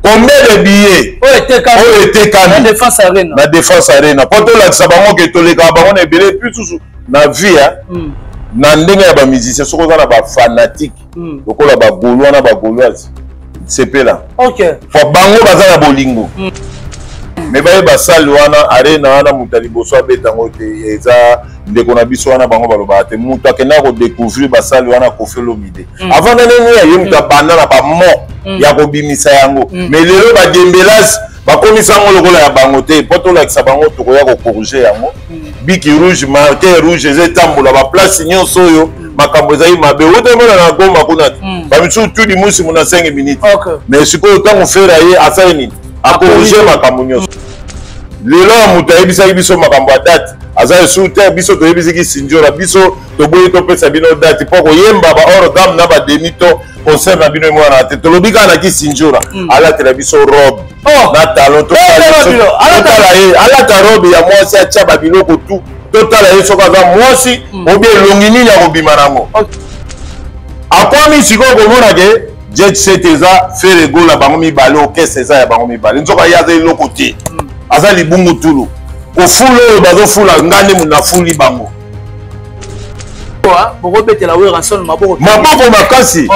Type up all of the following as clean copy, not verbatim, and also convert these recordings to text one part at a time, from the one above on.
combien de billets oyo etekami na Défense Arena na Défense Arena po tolakisa bango ke toleka bango na ebele plus susu na vie na ndenge ya bamusicien soki oza na bafanatique lokola bagaulois na bagauloise sepela po bango baza na bolingo me baye basali wana arena wana moto ya liboso abetango te eza ndeko na biso wana bango balobaka te moto akendaka kodécouvrir basali wana Koffi Olomide avant naneni aye moto abanda na bamort ya kobimisa yango me lelo badembelasi bakomisa yango lokola ya bango te po tolakisa bango tokoya kokorige yango biki rouge marqueur rouge eza etambola baplace nyonso oyo makambo ezali mabe otomona na Goma kuna te bamisusu tudi musi muna 5 minutes mais sikoyo ntango fere aye asali nini akorige makambo nyonso lelo moto ayebisaki biso makambo ya date aza esu te biso toyebisaki sinjora biso toboyi topesa bino date mpo koyemba baor gam na bademi to concert na bino emwana te tolobi kaka na kisinjora alatela biso robe na talon totala ye alata robe ya mwasi atya babiloko tu totala ye soki aza mwasi obi elongi nini ya kobima nango akwami sikoyo komona ke jet set eza fere gola bango mibale okese eza ya bango mibale nzoka ye aza eloko te aza libungu tulu kofula oyo bazofula ngande munafuli bango maboko makasi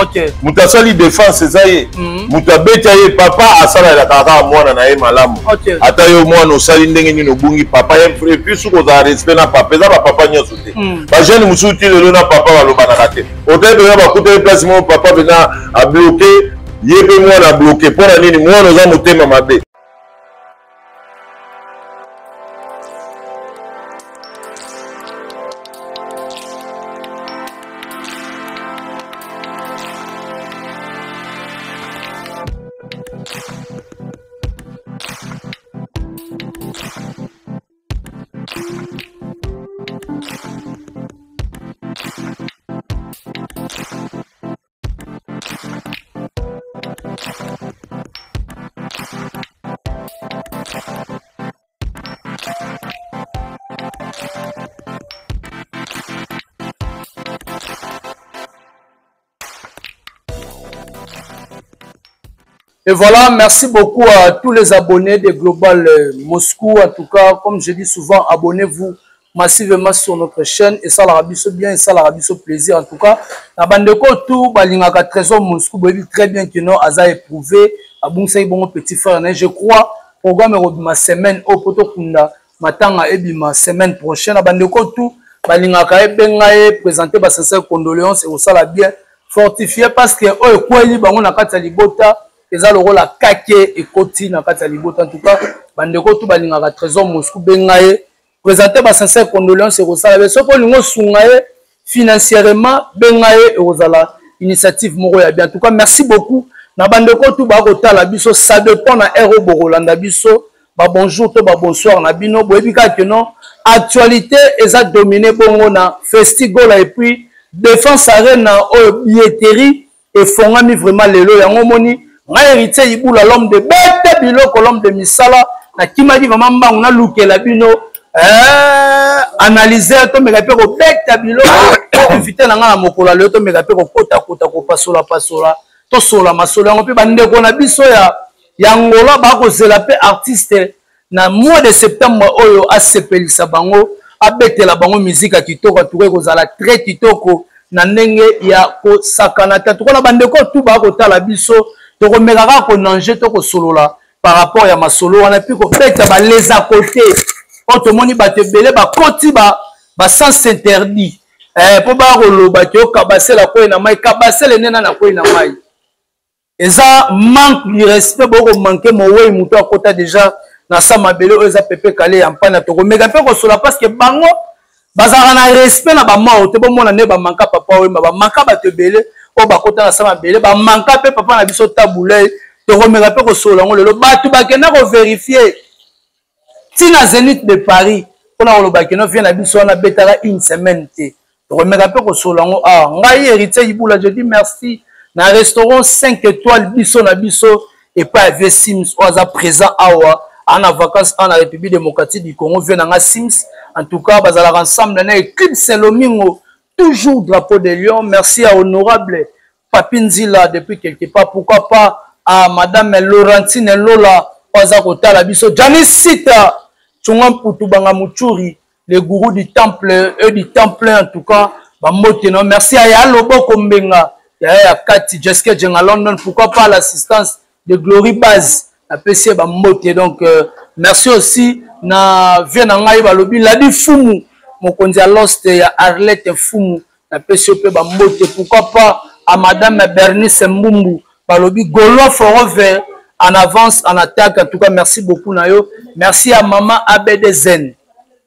moto asali défense eza ye moto abeti ye papa asalalaka kaka mwana na ye malamu ata yo mwana osali ndenge nini obungi papa epuis soki ozala respect na papa eza bapapa nyonso te bajeune mosusu ti lelo na papa balobanaka te otai mpenza bakuteli place moko papa mpenza abloke ye mpe mwana abloke mpo na nini mwana oza motema mabe. Et voilà, merci beaucoup à tous les abonnés de Global Moscou. En tout cas, comme je dis souvent, abonnez-vous massivement sur notre chaîne. Et ça l'aura bien, et ça l'aura plaisir. En tout cas, la bande de tout, balingaka Trésor Moscou, vous voyez très bien que non, Aza éprouvé. Abonsaï bon petit frère, je crois, programme ma semaine au poto kunda, matanga et ma semaine prochaine. La bande de tout, balingaka bengaye présenter ba sincères condoléances et au ça la bien fortifié parce que oh quoi li bango na kata libota. Eza le rôle à kake et koti na kati ya libota en tout cas bandeko tout balingaka Trésor Moscou bengaye présenter ba sincères condoléances et rosala so ko lingo sungaye financièrement bengaye et rosala initiative moko ya bien en tout cas merci beaucoup na bandeko tout ba kotala biso ça dépend na héros borolanda biso ba bonjour to ba bonsoir na bino boyebika que non actualité eza dominé bongo na Festigola et puis Défense Arena au billetterie et fongami vraiment lelo yango moni nga héritier ibula l'homme de bête biloko l'homme de misala na kimadi vraiment mbangu na lukela bino analyser to meka pe ko bête biloko invité na nga na mokola lelo to meka pe ko kota ko pasola to sola masolo ngo pe bandeko na biso ya ngola ba ko zela pe artiste na mois de septembre oyo asepelisa bango abetela bango musique ya kitoko tuko ko zala très kitoko na ndenge ya ko sakana tuko na bandeko tout ba ko tala biso to komeka ko nanger to ko solola par rapport ya masolo wana puis ko beta ba les à côté otomoni ba te belé ba koti ba sens interdit po ba roloba ki okabasela ko na mai kabasela nena na ko na mai eza manque de respect boko manquer mo we muto akota déjà na sa mabele eza pepe kale ya mpana to komeka pe ko sola parce que bango bazara na respect na ba mort te bo mona ne ba manka papa we ba manka ba te belé o bakota na sama belé ba manka pe papa na biso tabule to remera pe ko sola ngo lelo batu bakena ko vérifier tina Zénith de Paris pona ko bakena vient na biso na betara une semaine te to remera pe ko sola ngo ngai héritier ibula je dis merci na restaurant 5 étoiles biso na biso et pas avec Sims oza présent awa en vacances en République démocratique du Congo vient na Sims en tout cas bazala ensemble na équipe Selomingo toujours drapeau de Lyon. Merci à honorable Papinzila depuis quelque part. Pourquoi pas à Madame Laurentine Lola, Ozakota la biso, Janice Sita, Tchungam Poutubanga Mouchouri, les gourous du temple, eux du temple en tout cas, non. Merci à Yalobo Kombenga, à Kati, Jessica Djenga London, pourquoi pas l'assistance de Glory Baz, la PC Bamote. Donc, merci aussi, na Vienangaï Balobi, la di Fumu, mon kondia Lost, ya Arlette Fumu, la PCOP Bamote, pourquoi pas à Madame Bernice Mbumbu, Balobi, Gaulois Forever, en avance, en attaque. En tout cas, merci beaucoup, Nayo. Merci à Maman Abede Zen.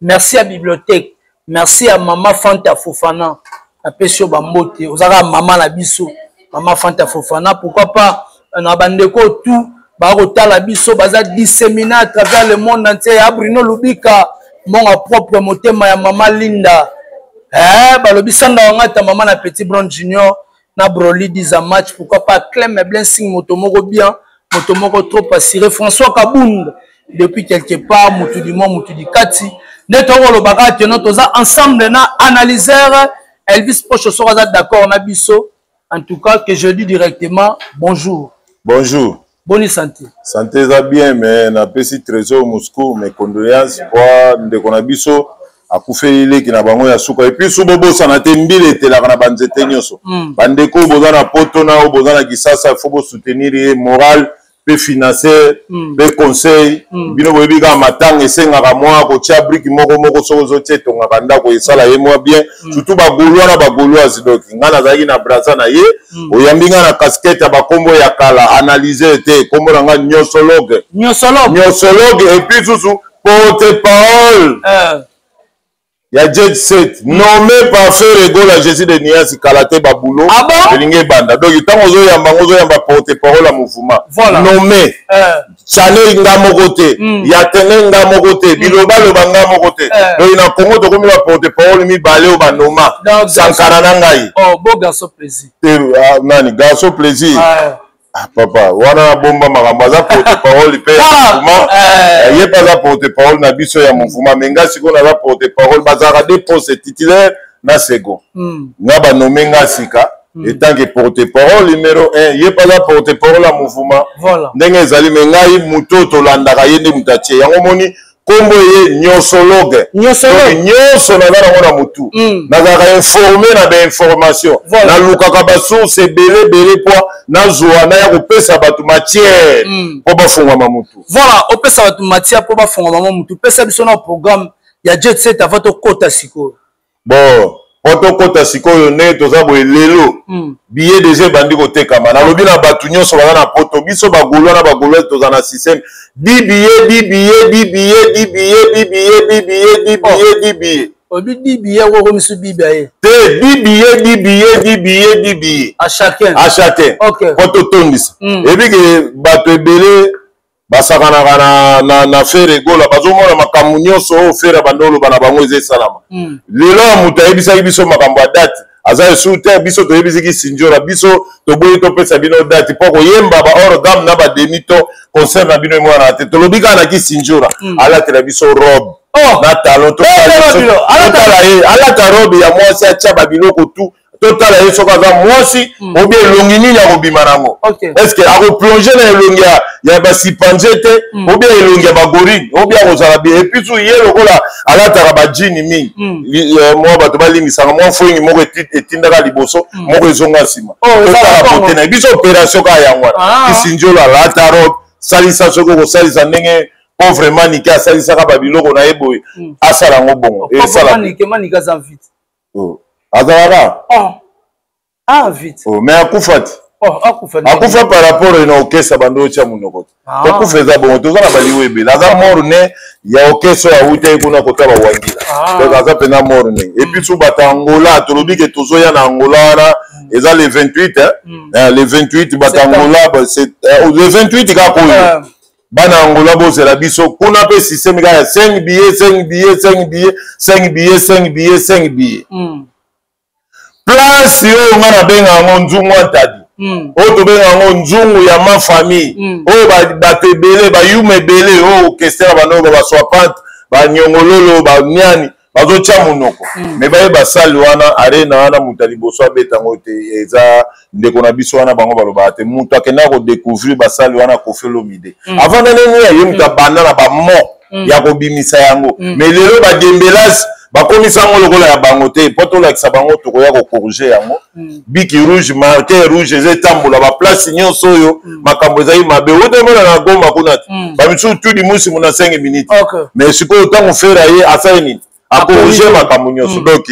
Merci à Bibliothèque. Merci à Maman Fanta Fofana. La PCO Bamote. Vous avez Maman Labisso. Maman Fanta Fofana. Pourquoi pas, on a bandeko tout. Barota Labisso, baza disséminé à travers le monde entier. À Bruno Lubika, mon propre motema ya Maman Linda. Balobi Sanda Wangata, Maman la Petit Brown Junior. Na Broly 10 match. Pourquoi pas, Clem Blessing, Motomoro bien. Motomoko trop assuré. François Kabound, depuis quelque part, Moutou du Mont, Moutou du Kati. Netoro le bagage, nous ensemble, na analyseur. Elvis Poche sera d'accord, na biso. En tout cas, que je dis directement, bonjour. Bonjour. Bonne santé. Santé ça bien, mais na pesi trésor Moscou, mes condoléances pour de konabiso. Akufeli qui na bango ya suka. Et puis subobo sanate mbile te la kana banzete nyoso. Bandeko bozana poto na bozana kisasa, il faut soutenir moral. Pe financer, pe conseil, bino boyebi ka matanga esenga mwa ko tia brique moko sozo tieto ngabanda ko esala ye mwa bien, surtout ba Gaulois na ba Gaulois donc ngana zaki na braza na ye, oyambinga na casquette ya ba kombo ya kala, analyser te kombo nga nyosologue et puis susu porte-parole. Ya Jet Set nommé par Frère Egola Jésus de Nias Kalate Babulo Elinge Banda. Donc il yamba porte-parole à mouvement. Voilà. Nommé Chane Ngamo côté, Yatene Ngamo côté, Biloba le Banga côté. Donc il a Congo de comme la porte-parole mi balé au Banoma. Sankara Nangai. Oh, beau garçon plaisir. Nani garçon plaisir. Ah papa, wana bomba makambaza porte-parole pe mouvement. Il pas la porte-parole na biso ya mouvement, mais nga siko na la porte-parole bazara des postes titulaires na second. Nga ba nommé nga sika étant que porte-parole numéro 1, il pas la porte-parole à mouvement. Voilà. Ndenge ezali mais ngai muto to landaka yende mutatie. Yango moni kombo ye nyosologue. Nyoso na ngana mutu. Nazaka informer na ba information. Na lukaka ba source belé poa na zoa na ya kopesa batu matière po ba funga mamutu. Voilà, opesa batu matière po ba funga mamutu. Pesa biso na programme ya Jet Set avato kota siko. Bon, poto kota siko yo ne toza boye lelo. Billet déjà bandi ko tekama. Na lobi na batu nyonso ba na poto biso ba Gaulois na ba Gaulois toza na système. 10 billets. Obi 10 billets ou comme ce billet. 10 billets. À chacun. Ok. Poto tondis. Et puis que bato ebele basakana na Frère Egola bazomona makambo nyonso ofera bandolo bana bango eze salama. Lelo mutu ayebisaki biso makambo ya date. Aza soute biso to yebisiki sinjora biso to boyi to pesa bino date poko yemba ba hors gamme na ba demito concert na bino mwana te to lobika na ki sinjora ala tela biso robe na talon to ala ta robe ya mwasi acha ba biloko tu totala yeso kaza mwasi obi elongi nini ya kobima nango est-ce que ako plonger na elongi ya basipanjete obi elongi ya bagorine obi akozala bien et puis ye lokola alataka bajini mingi mwa bato balingisaka mwa foyingi moko etindaka liboso moko ezonga nsima totala bote na biso opération kaka yango wana kisinjolo alata robe salisa soki okosalisa ndenge pauvre nike asalisaka babiloko na ye boye asala yango bongo azalaka vite. Mais akufa ti akufa par rapport ina okesa bando otia munoko okufa eza bongo toza na baliwo ebele aza morne ya okeso ya wuta kuna kota bawangila donc aza pena morne et puis so bata Angola tolobi ke tozoya na Angola wana eza le 28 le 28 bata Angola c'est le 28 ka koyo bana Angola bozela biso kuna pe système ka 5 billets place yo nga na benga ngo nzungu atadi o to benga ngo nzungu ya ma famille o bato ebele ba yume ebele o kestera bano ba swapante ba nyongololo ba nyani bazotia monoko mais baye basali wana arena wana mutu liboso abetango te eza ndeko na biso wana bango balobaka te mutu akenda kodécouvrir basali wana Koffi Olomide avant nani ye mutu abanda na bamo ya kobimisa yango mais lelo badembelasi bakomisa yango lokola ya bango te po tolakisa bango tokoya kokorige yango biki rouge marqueur rouge eza etambola baplace nyonso oyo makambo ezali mabe otemona na Goma kuna te bamisusu tudi musi muna 5 minutes mais sikoyo ntango fera ye asali nini akorige makambo nyonso donc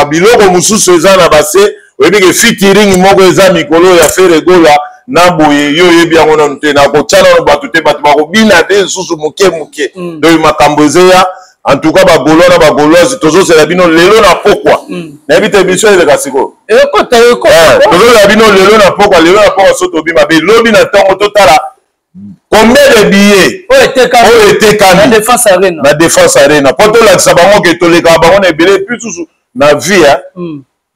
biloko mosusu eza na base oyebike featuring moko eza mikolo ya fere gola na boye yo yebi yango nanu te nakotya nano bato te bato bakobina te lisusu moke moke donc makambo ezeya en tout cas bagolo na bagoloise tozosela bino lelo na pokwa nayebi te biso eleka sikoyo tozosela bino lelo na pokwa so tobima be lobi na ntongo totala combien de billets oyo etekami na défense arena po tolakisa bango ke tolekaka bango na ebele puis susu na vie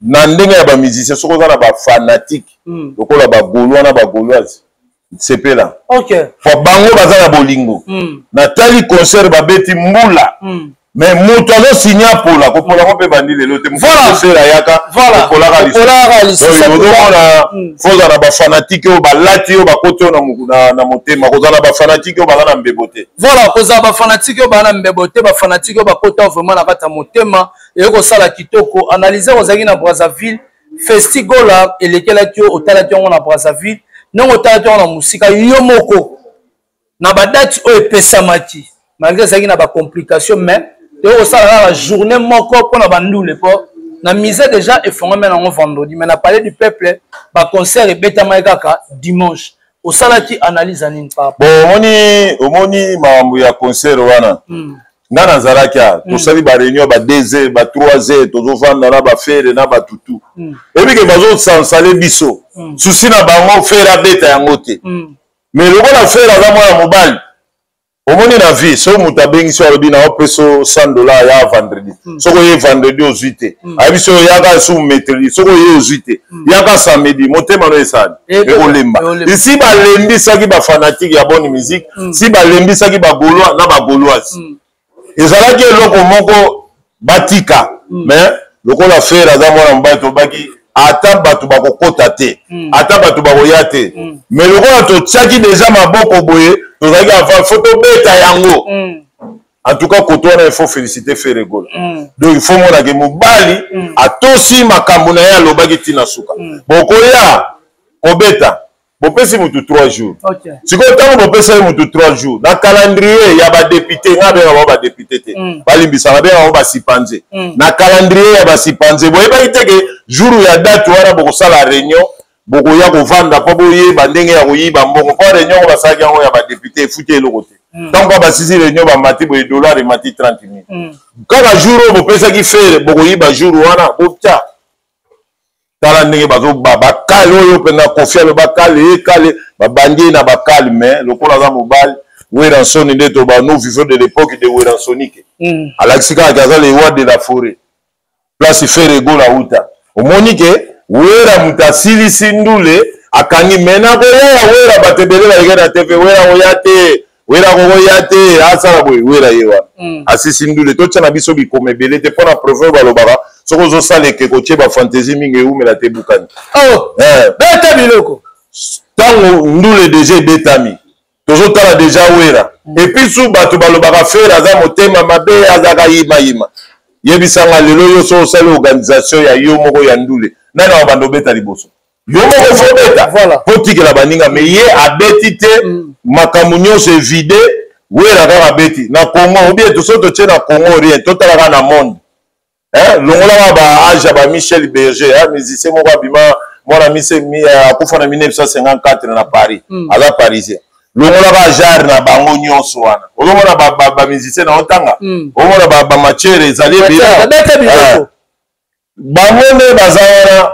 na ndenge ya bamusicien soki oza na bafanatique lokola bagaulois na bagauloise sepela po bango baza na bolingo natali concert babeti mbula mais moto azosinya pola kopolango mpe bandi lelo te mosera yaka kopolaka ozomona foza na bafanatike oyo balati oyo bakoti oyo na motema koza na bafanatike oyo baza na mbebo te voilà kozala bafanatike oyo baza na mbebo te bafanatike oyo bakota oyo vraiment na kati ya motema eye kosala kitoko analyse kozalaki na Brazzaville festigola elekelaki oyo otalaki yango na Brazzaville ndenge otalaki yango na mosika yo moko na badate oyo epesamaki malgré ezalaki na bacomplication mais eye kosala kaka journée moko mpona bandule mpo na mise déjà efongami nango vendredi mais na palais du peuple baconcert ebetamaki kaka dimanche osalaki analyse ya nini papa bon omoni makambo ya concert wana nga nazalaki tosali baréunion ba 2h ba 3h tozovanda na bafere na batutu ebike bazosansale biso susi na bango fere abeta yango te mais lokola fere aza mwana mobali omoni na vie so moto abengisi alobi na opeso $100 ya vendredi soko ye vendredi ozwi te ayebi so yaka su mercredi soko ye ozwi te yaka samedi motema no esali ekolemba isi balembisaki bafanatike ya bonne musique si balembisaki bagaulois na bagauloise ezalaki eloko moko batika mais lokola fere aza mwana mobali tobaki ata bato bakokota te ata bato bakoya te mais lokola totiaki deja maboko boye tozalaki avant fo tobeta yango en tout cas koto wana il faut féliciter Fere Gola donc il faut monake mobali atosi makambo na ye alobaki ntina suka bokoya kobeta bopesi mutu 3 jours sikoyo ntango bopesa ye mutu 3 jours na calendrier ya badepute nga benga bango badepute te balimbisaka benga bango basipanze na calendrier ya basipanze boyebaki teke jour ya date wana bokosala réunion bokoya kovanda mpo boyeba ndenge ya koyiba mbongo mpo réunion ngo basalaki yango ya badepute efuti eloko te ntango basisi réunion bamati boye dollar emati 30 000 kaka jour oyo bopesaki fere bokoyiba jour wana botya tala ndenge bazoba bakale oyo mpenza Koffi alo bakale ekale babandi na bakale mais lokola aza mobali Weransoni nde to ba nous vivons de l'époque de Weransonique alakisi kaka aza le roi de la forêt place Fere Gola uta omoni ke wera mutu asilisi ndule akangi mena koya wera bato ebele baleke na tv wera koya te wera kokoya te asala boye wera ye wana asisi ndule totya na biso bikoma ebele te mpo na proverbe balobaka soki ozosala ekeko tie bafantaisie mingi eumela te bukani beta biloko ntango ndule deja ebetami tozotala deja wera epuis su bato balobaka fere aza motema mabe azaka yimayima yebisanga lelo yo so osali organisation ya yo moko ya ndule nani awa bando obeta liboso yo moko fo beta po tikela baninga me ye abeti te makambo nyonso evide wera kaka abeti na Congo obie toso totie na Congo rien totalaka na monde longolaka baage ya bamichel berger musicien moko abima mwana akufa na 1954 na Paris aza parisien longolaka genre na bango nyonso wana ozomona bamusicien na otanga omona bamatiere ezali ebila bango nde baza wana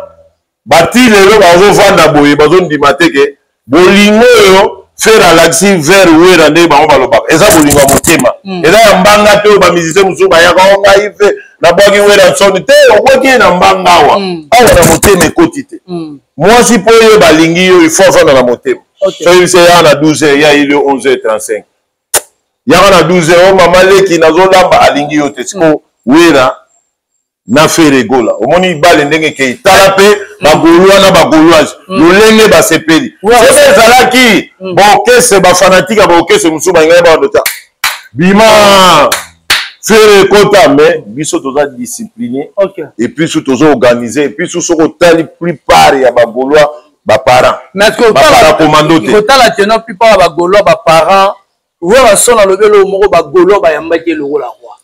bati lelo bazovanda boye bazondima teke bolingo oyo fere alakisi vere wera nde bango balobaka eza bolingo ya motema eza ya mbanga te oyo bamusicien mosusu bayaka o ngai fe nabwaki Weransoni te obwaki ye na mbanga awa awa na motema ekoti te mwasi mpo oyo balingi yo ifo afanda na motema so yebisa ya na 12h ya ili 11h35 yaka na 12 ans mama leki nazolamba alingi yo te siko wera na fere gola omoni bale ndenge ke tala pe bagolwa na bagolwage lolenge basepeli c'est ezalaki bokese bafanatique bokese musu bangai bandota bima fere kota mais biso toza discipliné et puis sous toza organisé et puis sous soko tali plupart ya bagolwa ba parents mais que ba commando te kota tenant plupart ba golwa ba parents wera sona lobelo moko ba golwa ba yambaki eloko la roi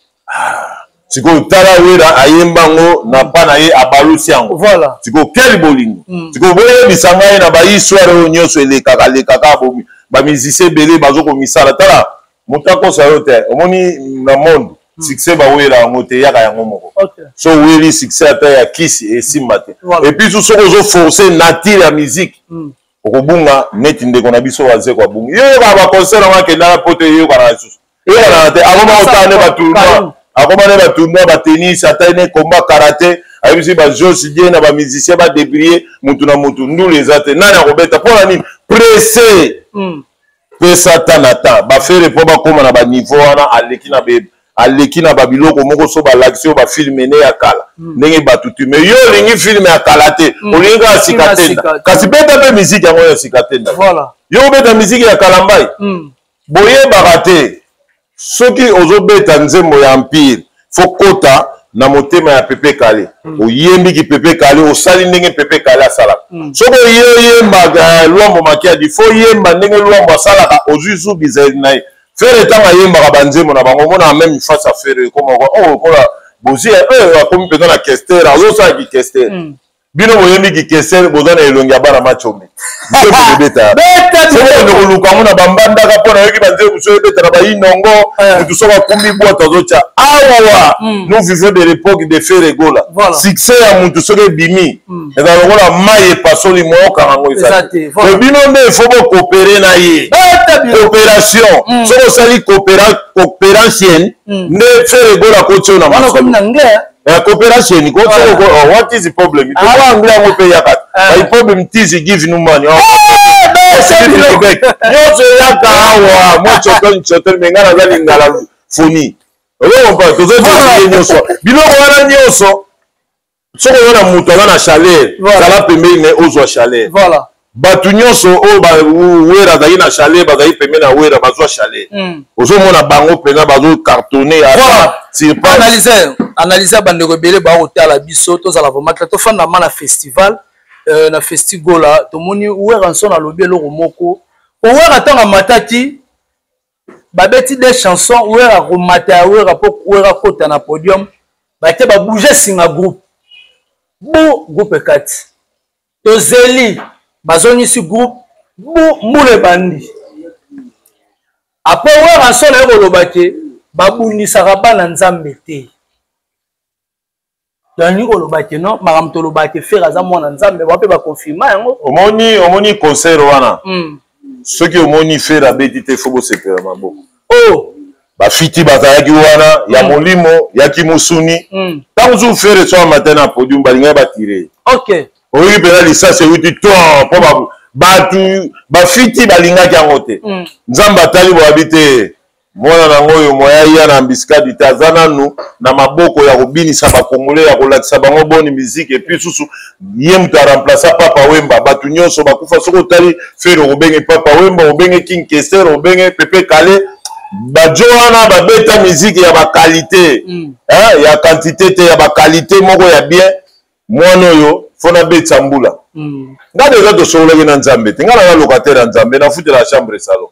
siko tala wera ayembango na pana ye abalusi yango voilà siko quel bolingo siko boye bisanga ye na ba histoire onyoso elekaka bomi ba musicien belé bazoko misala tala mutako sa yote omoni na monde succès ba wera yango te yaka yango moko so weri succès ata ya kisi et simbate et puis sous soko forcer nature ya musique okobunga neti ndeko na biso waze kwa bunga yo ba concert nga kenda pote yo kana susu yo kana te akoma otane ba tournoi akoma ne ba tournoi ba tennis atane combat karaté ayibisi ba jeux die na ba musicien ba débrier mutu na mutu ndule ezate nani akobeta pona nini pressé pesa tanata ba faire po ba koma na ba niveau wana aleki na babiloko moko so ba l'action ba filmer ne ya kala ndenge batutu mais yo lingi film ya kala te olinga asikatenda kasi beta pe musique yango ya sikatenda voilà yo beta musique ya kalambai boye bakate soki ozobeta nzembo ya empire fo kota na motema ya pepe kale oyembi ki pepe kale osali ndenge pepe kale asala soko yemba lwambo makia di fo yemba ndenge lwambo asalaka ozuzu bizali na ye faire tanga yembaka banzembo na bango mona même face à faire comme oh kola bozi akomi mpenza na kester azosala ki kester bino boyembi ki kester boza na elongi ya bana machombe beta ndekoluka ngo na bambandaka mpo na yoki banzembo mosu ebeta na bayinongo motu soko akumbi bwata azotya awawa nous vivons de l'époque de faire egola succès ya motu soki ebimi eza lokola mai epasoli mookanga ngo eza bino nde efo bocoopere na ye coopération soki osali coopération nde faire egola kotio na coopération what is the problem tokoangla yango mpe yakata my problem is give no money nyonso eyaka awa mwa chotel me nga naza lingala foni olompa tozotie nyonso biloko wana nyonso soki oza na moto aza na chaleur zala pembeni ne ozwa chaleur bato nyonso oyo wera azali na chaleur bazali pembeni na wera bazwa chaleur ozomona bango mpenza bazocartonne analyse bandeko ebele bakotala biso tozala vraimen tofanda ma na festival na festigola tomoni wera nson alobi eloko moko owera ntango amataki babeti des chansons wera komata ya wera mpo wera kota na podium bake babouge singa groupe bu groupe ekati tozeli bazongisi groupe bu mbula ebandi apres wera nson naye kolobake babundisaka bana nzambe te yani kolobake no makambo tolobake fere aza mwana nzambe bape bakonfirma yango omoni concert wana soki omoni fere abeti te fo bosepela maboko bafiti bazalaki wana ya molimo yaki mosuni ntango zu fere so matin na podium balingai batire oyoki mpena lisasi euti to mpo bato bafiti balingaki yango te nzambe atali boyabi te mwana nango oyo moya na mbisikadi te aza nanu na maboko ya kobinisa bakongole ya kolakisa bango boni miziki epuis susu ye moto aremplaça papa wemba bato nyonso bakufa soki otali fere okobenge papa wemba obenge king kester obenge pepe kale bajo wana babeta miziki ya bakalite ya quantité te ya bakalite moko ya bien mwana oyo fona betisa mbula nga deja tosololaki na nzambe te nga na locataire ya nzambe nafutela ya chambre salon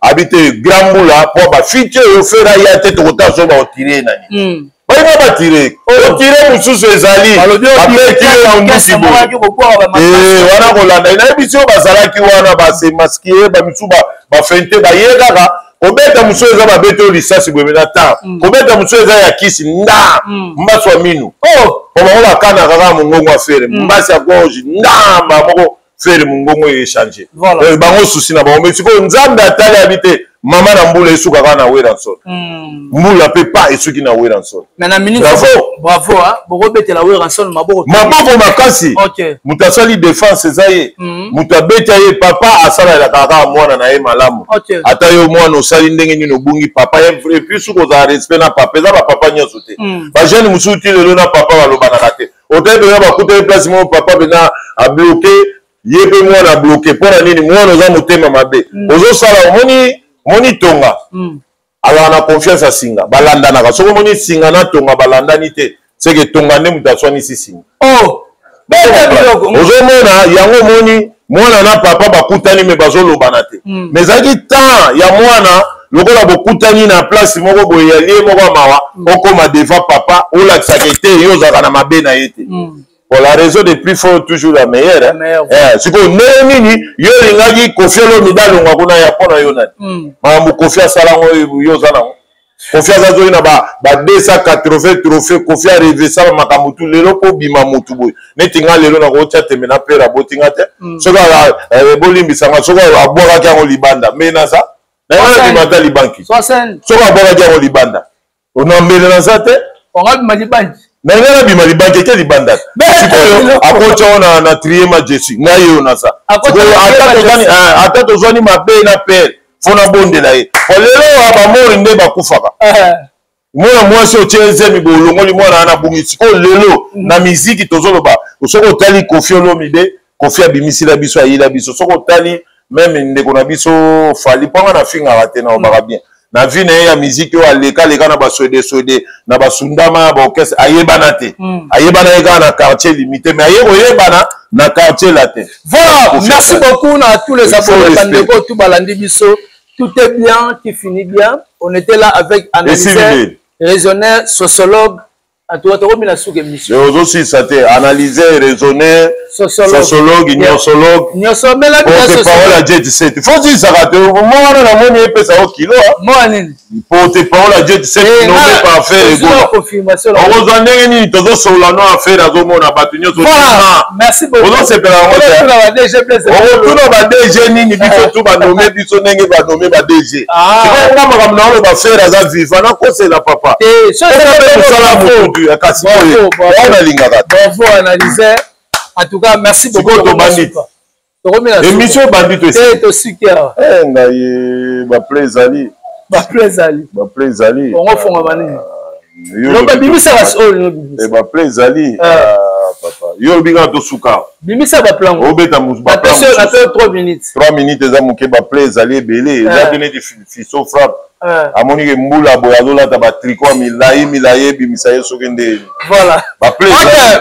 abi te grand mbula mpo bafiti oyo fera ya te tokota so baotire nani balinga batire otire mosusu ezali bapeki yo monduki boye wana kolanda nayebisi oyo bazalaki wana basemaskie bamisu bafente baye kaka kobeta mosu eza babete oyo lisasi boye mena ta kobeta mosu eza ya kisi nda mbasi wa minu po bango bakana kaka mongongo afere mbasi ya gorge ndamba moko faire mungongo échanger voilà bango souci na bango mais siko nzambe atali habité mama na mbula esuka kaka na wera nsolo mbula pe pas esuki na wera nsolo mais na minute bravo hein boko betela wera nsolo maboko makasi mutu asali défense eza ye mutu abeta ye papa asalalaka kaka mwana na ye malamu ata yo mwana osali ndenge nini obungi papa epuis soki ozala respect na papa eza bapapa nyonso te bajeune mosusu ti lelo na papa balobanaka te otai mpenza bakuta ye place moko papa mpenza abloke ye mpe mwana abloke mpo na nini mwana oza motema mabe ozosala omoni tonga alaka na confiance asinga balandanaka soki omoni singa na tonga balandani te seke tonga nde moto aswanisi singa ozomona yango omoni mwana na papa bakutani me bazolobana te me ezalaki temps ya mwana lokola bokutani na place moko boye ya lie moko mawa okoma devant papa olakisaka ete yo ozalaka na mabe na ye te pour la raison de plus fort toujours la meilleure sikoyo ndenge nini yo olingaki kofi olomi dalonga kuna ya mpona yo nani makambo kofi asalango yo oza nango kofi azazoi na ba 280 trophée kofi arevesala makambo tu lelo mpo bima motu boye neti nga lelo nakotia tembe na pere abotinga te soki bolimbisanga soki abwakaki yango libanda me naza nayana bimata libanki soki abwakaki yango libanda onambele naza te nangana bima libanki eke libanda sikoyo akotya ngo na triema jesu ngai oyo naza ata tozwani mabe na pere fo nabondela ye lelo bamori nde bakufaka mwana mwasi otie ezemi bolongoli mwana ana bungi sikoyo lelo na miziki tozoloba soki otali kofi olomi de kofi abimisila biso ayila biso soki otali meme ndeko na biso fali mponga na fingaka te na obaka bien na vi na ye ya miziki oyo aleka na baswede na basundama ya baorchestre ayebana te ayebana ye kaka na quartier limité mais aye koyebana na quartier la te voilà merci beaucoup à tous les abonnés bandeko tout balandi biso tout est bien qui finit bien on était là avec analyseur raisonneur sociologue atokomina suka émission ozosisa te analyseur raisonneur sociologue nyosologue porte-parole à Dieu 17 faut dire ça te mwana na moni epesa o kilo mwana porte-parole à Dieu 17 nommé par faire ego ozwa ndenge nini tozosola no affaire azomona bato nyonso merci beaucoup ozosepela yango tuna ba DG nini biso tu banome biso ndenge banome ba DG nga makambo na oloba faire aza viva nakosela papa osala motutu kasi onalingaka bravo analyseur en tout cas merci beaucoup émission bandit aussi tosukia ngai baple ezali baple ezali ongofonga banini bimisa baple ezali papa yo obingaka tosuka bimisa baplango obeta 3 minutes 3 minutes eza moke baple ezali ebele eza te neti fiso frappe amoni ke mbula boye azolata batriko milai ebimisa ye soki nde voilà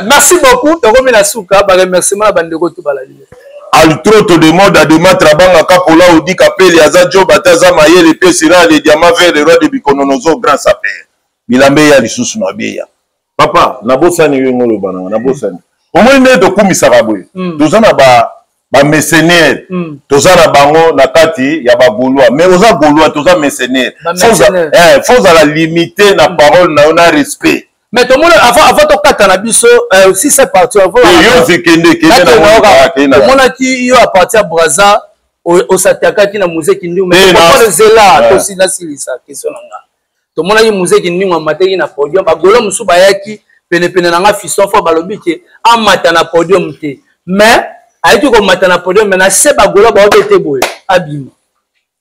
merci beaucoup tokomi na suka baremerciement na bandeko tu balali altroto de mode adematre abangaka pola odi kapeli aza job ata aza mayele mpe sira le diamant vers le roi de bikononozo grand saper bilambe ya lisusu na beya papa nabosani yo ngoloba nanga nabosani omoni nde tokumisaka boye toza na bamercenaire toza na bango na kati ya bagaulois mais oza gaulois toza mercenaire faut ozala limité na parole na yo na respect mais tout le monde avant tokata na biso si c'est parti avant yo zekende na mona ki yo à partir Braza au satakaki na musée ndu mais pas zela to sina silisa question nanga to mona ki musée ndu mateki na podium ba golo musu bayaki pene nanga fiston fo balobi ke amata na podium te mais ayiki ko mata na podium mais na se ba golo ba obete boye abima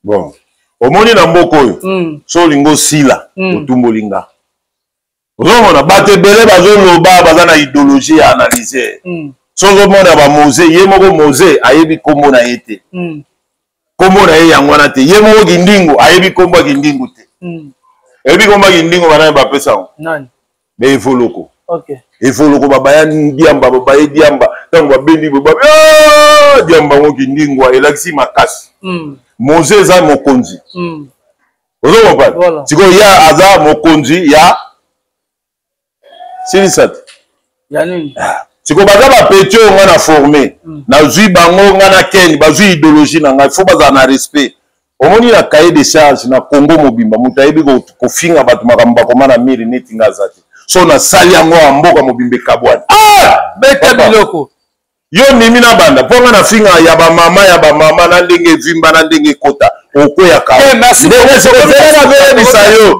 bon omoni na mboko oyo so lingo sila otumbolinga ozomona bato ebele bazoloba baza na idéologie ya analyser so ozomona bamose ye moko mose ayebi kombo na ye te kombo na ye yango wana te ye moko kindingo ayebi kombo ya kindingo te ayebi kombo ya kindingo bana bapesa yango beevoloko evoloko babaya diamba babaye diamba ntango babendi diamba yango kindingo elakisi makasi mose eza mokonzi ozokomprendre sikoyo ye aza mokonzi ya silisat siko baza bapeti oyo nga na forme nazwi bango nga na keni bazwi idéologie na ngai fo bazala na respect omoni na cahier de charge na Congo mobimba moto ayebi kofinga bato makambo bakoma na miri neti nga aza te so nasali yango ya mboka mobimba ekabwani beta biloko yo ndimi na banda mpo nga na finga ya bamama na ndenge evimba na ndenge ekota okweyaka ndenge sokozelela beyebisa yo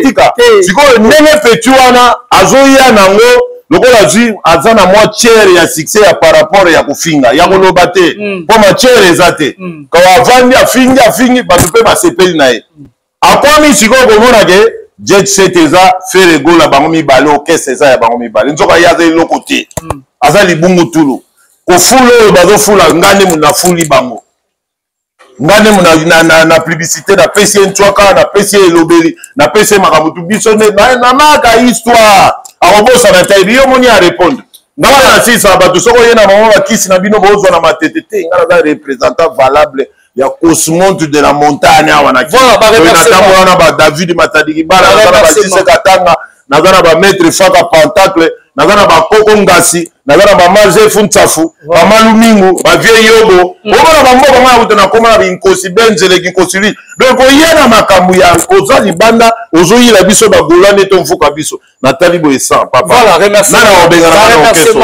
tika sikoyo ndenge peti wana azoya nango lokola zwi aza na mwa tiere ya succès ya par rapport ya kofinga ya koloba te mpo matiere eza te kawa avandi afingi bato mpe basepeli na ye akwami sikoyo komona ke jet set eza fere egola bango mibale okese eza ya bango mibale nzoka ye aza eloko te aza libungu tulu kofula oyo bazofula nga nde nafuli bango nga nde na publicité napesi ye ntwaka napesi ye elobeli napesi ye makambo tu biso nde namaka histoire akobosana tayebi yo moni arépondre nga wana nasisa bato soko ye na mama bakisi na bino bozwa na matete te nga naza représentant valable ya cosmonte de la montagne awa natambola na badavid matadiki bala naza na basise katanga naza na bamaître faka pentacle naza na bakoko ngasi naza na bamajefu ntsafu bamalumingu bavie yobo omona bango bango na kuta nakoma na binkosi benzele kinkosili donc oye na makambo ya oza libanda ozoyila biso bagola nde tomfuka biso natali boye san papa nana obengana na okeso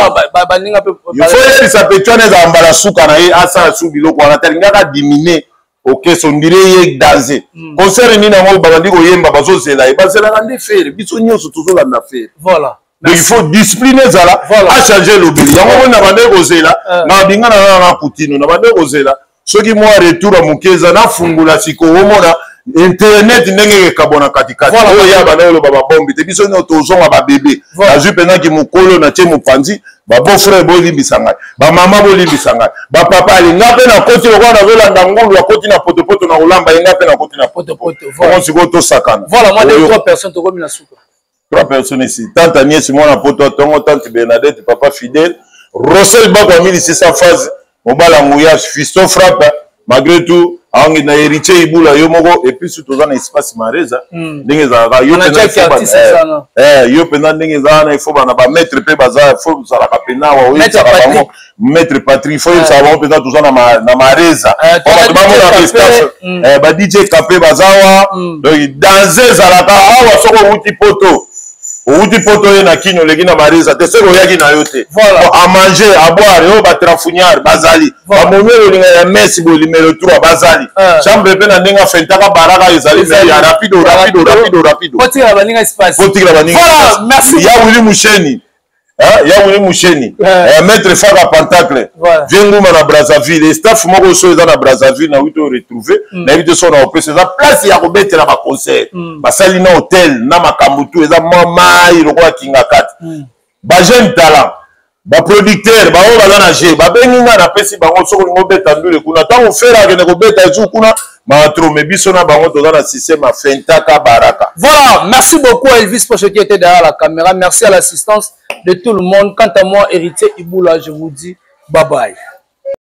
ifo yebisa petu wana ezala mbala suka na ye asala su biloko wana talingaka dimine okeso ndire ye danse concert nini yango babandi koyemba bazozela ye bazelaka nde fere biso nyonso tozolanda fere donc il faut discipline ezala achange lobeli yango moni na bande kozela na bingana na putino na bande kozela soki mwa retour ya moke eza nafungula sikoyo omona internet ndenge ekabona katikati oyo ya bande oloba babombi te biso nyonso tozonga babebe nazwi mpenzaki mokolo natie mopanzi babofrere bolimbisa ngai bamama bolimbisa ngai bapapa alinga mpe nakoti lokola nazolanda ngulu akoti na potopoto na kolamba ye nga mpe nakoti na potopoto sikoyo tosakana 3 personnes ici. Tante Agnès, mon apoto, tante Bernadette, papa fidèle. Rossel Bako a mis 600 phases. Mobala Mouyage, Fisto frappe. Malgré tout, on a hérité Iboula Yomoro. Et puis surtout, on a espace Mareza. Yo pendant il faut mettre pe bazar, il faut ça la pena mettre Patrick, il faut savoir peut-être tout ça na Mareza. Ba DJ Kapé bazawa. Donc dans ezalaka awa soko uti poto. Outi poto ye na kino leki na Mareza te seko yaki na yo te a manger a boire yo batrafunyar bazali bamonelo linga ya Messi bo numéro 3 bazali chambre pe na ndinga fentaka baraka ezali ya rapido potira baninga espace voilà merci ya Willy Musheni ya Willy Musheni maître Faka Pentacle vienguma na Brazzaville staff moko so eza na Brazzaville na wito retrouver na wito so na opesa za place ya kobetela ba concert basali na hotel na makambo tu eza mama ilokola kinga kati ba jeune talent ba producteur ba o baza na jeu ba benginga na pesi bango soko ngo beta ndule kuna tango fera kene ko beta ezu kuna matro me biso na bango toza na système a fentaka baraka. Voilà, merci beaucoup Elvis pour ce qui était derrière la caméra, merci à l'assistance de tout le monde. Quant à moi, héritier Iboula, je vous dis bye bye.